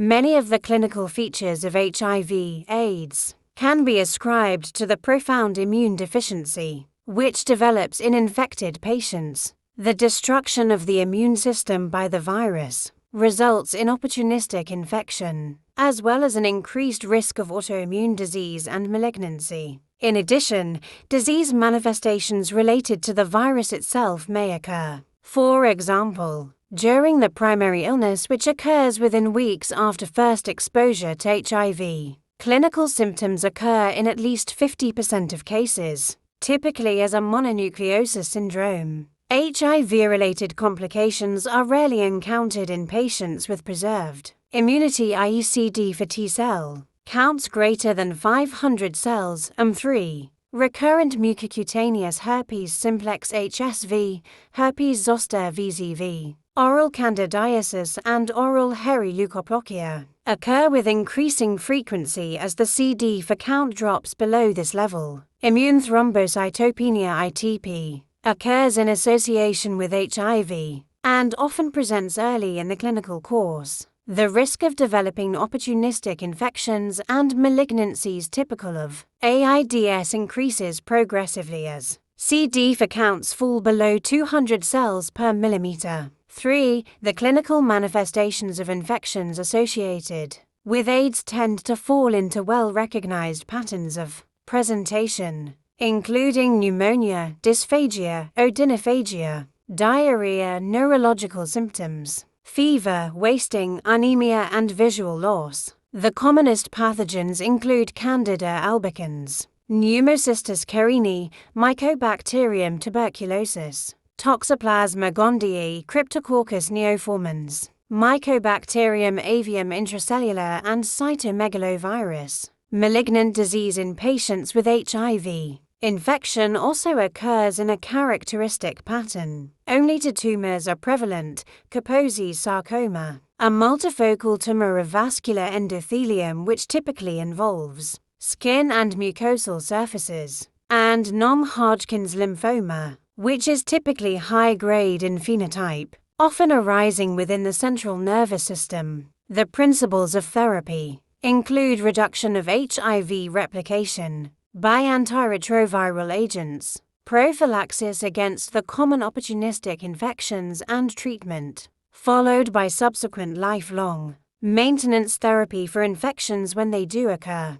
Many of the clinical features of HIV/AIDS can be ascribed to the profound immune deficiency, which develops in infected patients. The destruction of the immune system by the virus results in opportunistic infection, as well as an increased risk of autoimmune disease and malignancy. In addition, disease manifestations related to the virus itself may occur. For example, during the primary illness, which occurs within weeks after first exposure to HIV, clinical symptoms occur in at least 50% of cases, typically as a mononucleosis syndrome. HIV-related complications are rarely encountered in patients with preserved immunity, i.e. CD for T-cell counts greater than 500 cells, 3. Recurrent mucocutaneous herpes simplex HSV, herpes zoster VZV, oral candidiasis, and oral hairy leukoplakia occur with increasing frequency as the CD for count drops below this level. Immune thrombocytopenia (ITP) occurs in association with HIV and often presents early in the clinical course. The risk of developing opportunistic infections and malignancies typical of AIDS increases progressively as CD for counts fall below 200 cells per millimeter. 3. The clinical manifestations of infections associated with AIDS tend to fall into well-recognized patterns of presentation, including pneumonia, dysphagia, odynophagia, diarrhea, neurological symptoms, fever, wasting, anemia, and visual loss. The commonest pathogens include Candida albicans, Pneumocystis carinii, Mycobacterium tuberculosis, Toxoplasma gondii, Cryptococcus neoformans, Mycobacterium avium intracellular, and cytomegalovirus. Malignant disease in patients with HIV. Infection also occurs in a characteristic pattern. Only 2 tumors are prevalent: Kaposi sarcoma, a multifocal tumor of vascular endothelium which typically involves skin and mucosal surfaces, and non-Hodgkin's lymphoma, which is typically high-grade in phenotype, often arising within the central nervous system. The principles of therapy include reduction of HIV replication by antiretroviral agents, prophylaxis against the common opportunistic infections, and treatment, followed by subsequent lifelong maintenance therapy for infections when they do occur.